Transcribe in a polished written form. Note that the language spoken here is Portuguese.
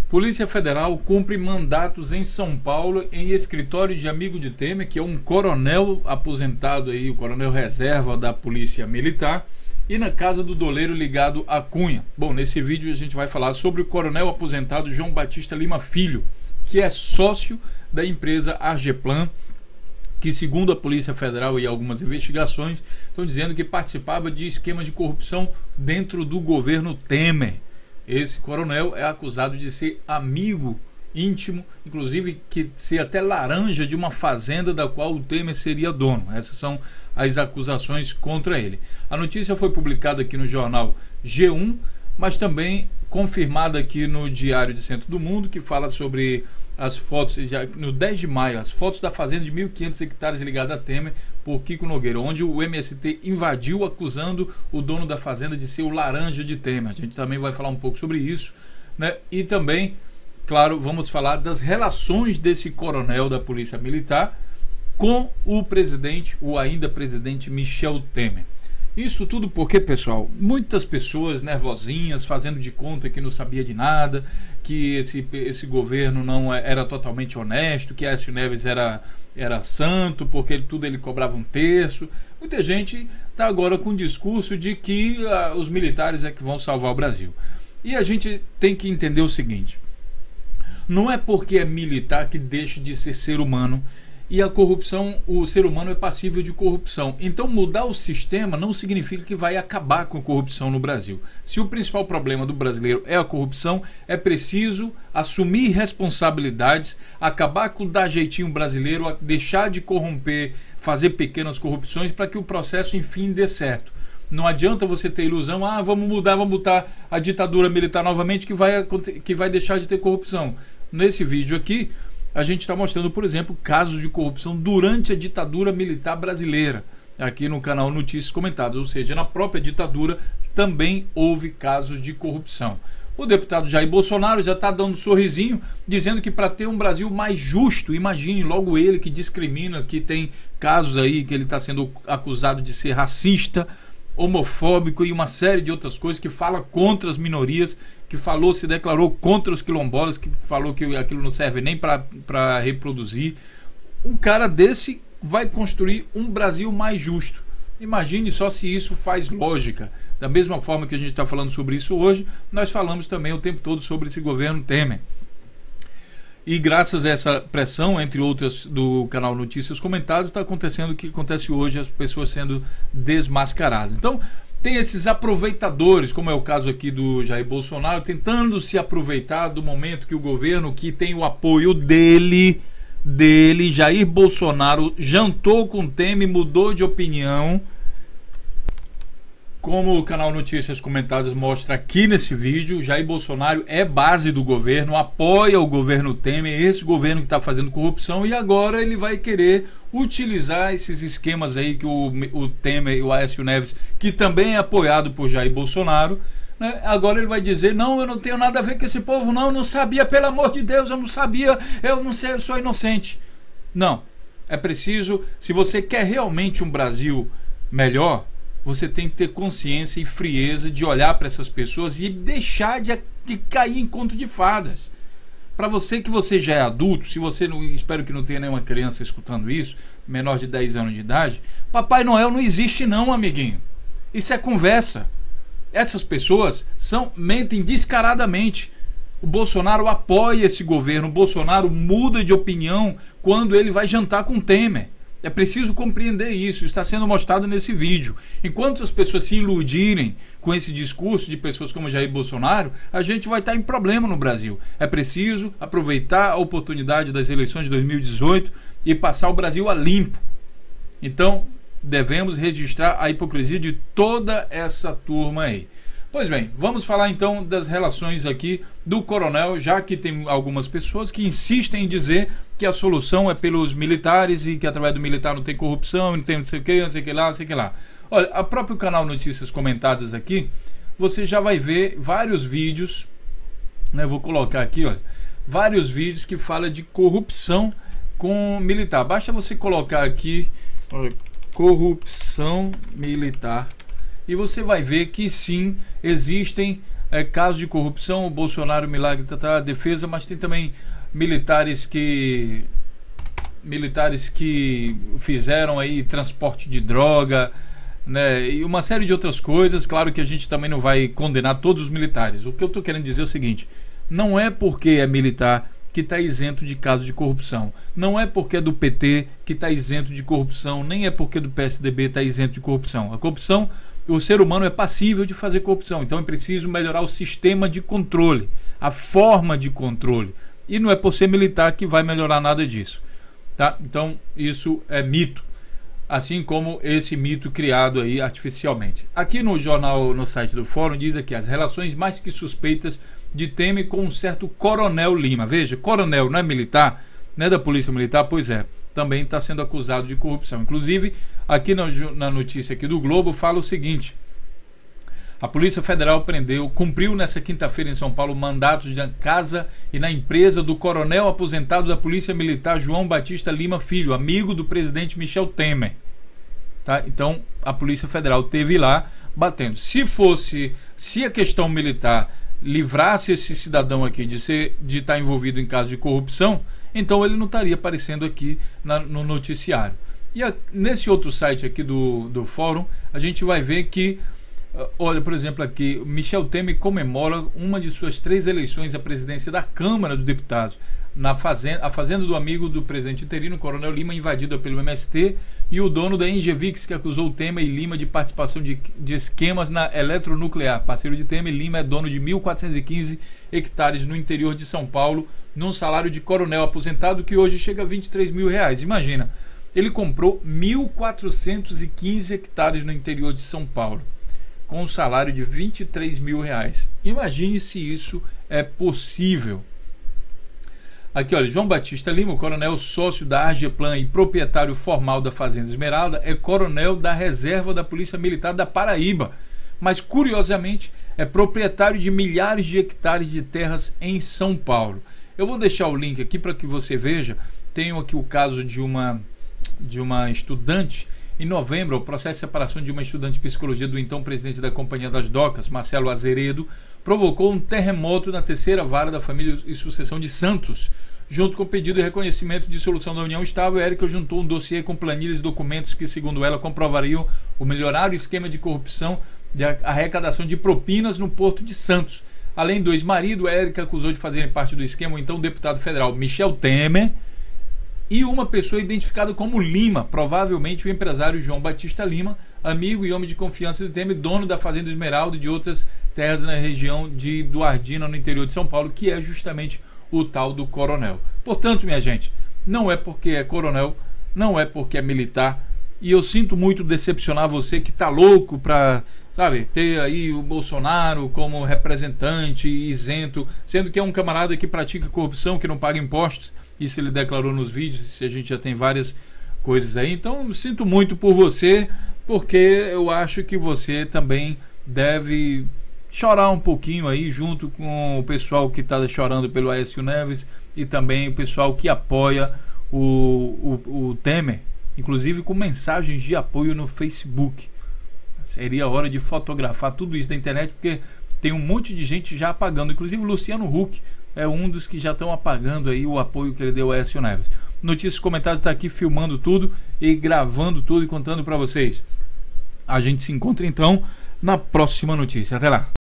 Polícia Federal cumpre mandatos em São Paulo em escritório de amigo de Temer, que é um coronel aposentado aí, o coronel reserva da Polícia Militar, e na casa do doleiro ligado a Cunha. Bom, nesse vídeo a gente vai falar sobre o coronel aposentado João Batista Lima Filho, que é sócio da empresa Argeplan, que segundo a Polícia Federal e algumas investigações estão dizendo que participava de esquemas de corrupção dentro do governo Temer. Esse coronel é acusado de ser amigo íntimo, inclusive que ser até laranja de uma fazenda da qual o Temer seria dono. Essas são as acusações contra ele. A notícia foi publicada aqui no jornal G1, mas também confirmada aqui no Diário de Centro do Mundo, que fala sobre as fotos, já no 10 de maio, as fotos da fazenda de 1.500 hectares ligada a Temer por Kiko Nogueira, onde o MST invadiu acusando o dono da fazenda de ser o laranja de Temer. A gente também vai falar um pouco sobre isso, né? E também, claro, vamos falar das relações desse coronel da Polícia Militar com o presidente, o ainda presidente Michel Temer. Isso tudo porque, pessoal, muitas pessoas nervosinhas, fazendo de conta que não sabia de nada, que esse governo não era totalmente honesto, que Aécio Neves era santo, porque tudo ele cobrava um terço. Muita gente está agora com o discurso de que os militares é que vão salvar o Brasil. E a gente tem que entender o seguinte: não é porque é militar que deixa de ser ser humano. E a corrupção, o ser humano é passível de corrupção. Então mudar o sistema não significa que vai acabar com a corrupção no Brasil. Se o principal problema do brasileiro é a corrupção, é preciso assumir responsabilidades, acabar com o dar jeitinho brasileiro, deixar de corromper, fazer pequenas corrupções para que o processo enfim dê certo. Não adianta você ter ilusão, vamos botar a ditadura militar novamente que vai deixar de ter corrupção. Nesse vídeo aqui, a gente está mostrando, por exemplo, casos de corrupção durante a ditadura militar brasileira, aqui no canal Notícias Comentadas, ou seja, na própria ditadura também houve casos de corrupção. O deputado Jair Bolsonaro já está dando um sorrisinho, dizendo que para ter um Brasil mais justo, imagine logo ele que discrimina, que tem casos aí que ele está sendo acusado de ser racista, homofóbico e uma série de outras coisas, que fala contra as minorias, que se declarou contra os quilombolas, que falou que aquilo não serve nem para reproduzir. Um cara desse vai construir um Brasil mais justo. Imagine só se isso faz lógica. Da mesma forma que a gente está falando sobre isso hoje, nós falamos também o tempo todo sobre esse governo Temer. E graças a essa pressão, entre outras, do canal Notícias Comentadas, está acontecendo o que acontece hoje, as pessoas sendo desmascaradas. Então, tem esses aproveitadores, como é o caso aqui do Jair Bolsonaro, tentando se aproveitar do momento que o governo, que tem o apoio dele, Jair Bolsonaro, jantou com Temer, mudou de opinião. Como o canal Notícias Comentadas mostra aqui nesse vídeo, Jair Bolsonaro é base do governo, apoia o governo Temer, esse governo que está fazendo corrupção, e agora ele vai querer utilizar esses esquemas aí que o Temer e o Aécio Neves, que também é apoiado por Jair Bolsonaro, né? Agora ele vai dizer: não, eu não tenho nada a ver com esse povo, não, eu não sabia, pelo amor de Deus, eu não sabia, eu não sei, eu sou inocente. Não, é preciso, se você quer realmente um Brasil melhor, você tem que ter consciência e frieza de olhar para essas pessoas e deixar de cair em conto de fadas. Para você que você já é adulto, se você não, espero que não tenha nenhuma criança escutando isso, menor de 10 anos de idade, Papai Noel não existe não, amiguinho. Isso é conversa. Essas pessoas mentem descaradamente. O Bolsonaro apoia esse governo, o Bolsonaro muda de opinião quando ele vai jantar com Temer. É preciso compreender isso, está sendo mostrado nesse vídeo. Enquanto as pessoas se iludirem com esse discurso de pessoas como Jair Bolsonaro, a gente vai estar em problema no Brasil. É preciso aproveitar a oportunidade das eleições de 2018 e passar o Brasil a limpo. Então, devemos registrar a hipocrisia de toda essa turma aí. Pois bem, vamos falar então das relações aqui do coronel, já que tem algumas pessoas que insistem em dizer que a solução é pelos militares e que através do militar não tem corrupção, não tem não sei o que, não sei o que lá, não sei o que lá. Olha, a próprio canal Notícias Comentadas aqui, você já vai ver vários vídeos, né? Vou colocar aqui, olha, vários vídeos que falam de corrupção com militar. Basta você colocar aqui, olha, corrupção militar, e você vai ver que sim, existem casos de corrupção, o Bolsonaro, milagre, a defesa, mas tem também militares que fizeram aí transporte de droga, né, e uma série de outras coisas. Claro que a gente também não vai condenar todos os militares. O que eu estou querendo dizer é o seguinte: não é porque é militar que está isento de casos de corrupção, não é porque é do PT que está isento de corrupção, nem é porque do PSDB está isento de corrupção. A corrupção, o ser humano é passível de fazer corrupção, então é preciso melhorar o sistema de controle, a forma de controle, e não é por ser militar que vai melhorar nada disso, tá? Então isso é mito, assim como esse mito criado aí artificialmente. Aqui no jornal, no site do Fórum, diz aqui as relações mais que suspeitas de Temer com um certo Coronel Lima. Veja, coronel não é militar, não é da Polícia Militar? Pois é, também está sendo acusado de corrupção. Inclusive, aqui na notícia aqui do Globo fala o seguinte: a Polícia Federal cumpriu nessa quinta-feira em São Paulo mandatos na casa e na empresa do coronel aposentado da Polícia Militar João Batista Lima Filho, amigo do presidente Michel Temer. Tá? Então a Polícia Federal esteve lá batendo. Se a questão militar livrasse esse cidadão aqui de estar envolvido em caso de corrupção, então ele não estaria aparecendo aqui no noticiário. E nesse outro site aqui do Fórum, a gente vai ver que, olha, por exemplo, aqui, Michel Temer comemora uma de suas 3 eleições à presidência da Câmara dos Deputados. A fazenda do amigo do presidente interino, Coronel Lima, invadida pelo MST, e o dono da Engevix, que acusou Temer e Lima de participação de esquemas na eletronuclear. Parceiro de Temer, Lima é dono de 1.415 hectares no interior de São Paulo, num salário de coronel aposentado que hoje chega a R$23 mil. Imagina, ele comprou 1.415 hectares no interior de São Paulo, com um salário de R$23 mil. Imagine se isso é possível. Aqui, olha, João Batista Lima, coronel sócio da Argeplan e proprietário formal da Fazenda Esmeralda, é coronel da reserva da Polícia Militar da Paraíba, mas curiosamente é proprietário de milhares de hectares de terras em São Paulo. Eu vou deixar o link aqui para que você veja. Tenho aqui o caso de uma estudante. Em novembro, o processo de separação de uma estudante de psicologia do então presidente da Companhia das Docas, Marcelo Azeredo, provocou um terremoto na terceira vara da família e sucessão de Santos. Junto com o pedido de reconhecimento de dissolução da União Estável, Érica juntou um dossiê com planilhas e documentos que, segundo ela, comprovariam o melhorar esquema de corrupção de arrecadação de propinas no Porto de Santos. Além do ex-marido, Érica acusou de fazerem parte do esquema o então deputado federal Michel Temer e uma pessoa identificada como Lima, provavelmente o empresário João Batista Lima, amigo e homem de confiança de Temer, dono da Fazenda Esmeralda e de outras terras na região de Duardina, no interior de São Paulo, que é justamente o tal do coronel. Portanto, minha gente, não é porque é coronel, não é porque é militar, e eu sinto muito decepcionar você que tá louco para, sabe, ter aí o Bolsonaro como representante isento, sendo que é um camarada que pratica corrupção, que não paga impostos. Isso ele declarou nos vídeos, a gente já tem várias coisas aí. Então eu sinto muito por você, porque eu acho que você também deve chorar um pouquinho aí, junto com o pessoal que está chorando pelo Aécio Neves e também o pessoal que apoia o Temer, inclusive com mensagens de apoio no Facebook. Seria hora de fotografar tudo isso da internet, porque tem um monte de gente já apagando, inclusive o Luciano Huck é um dos que já estão apagando aí o apoio que ele deu a Aécio Neves. Notícias, comentários, está aqui filmando tudo e gravando tudo e contando para vocês. A gente se encontra então na próxima notícia. Até lá.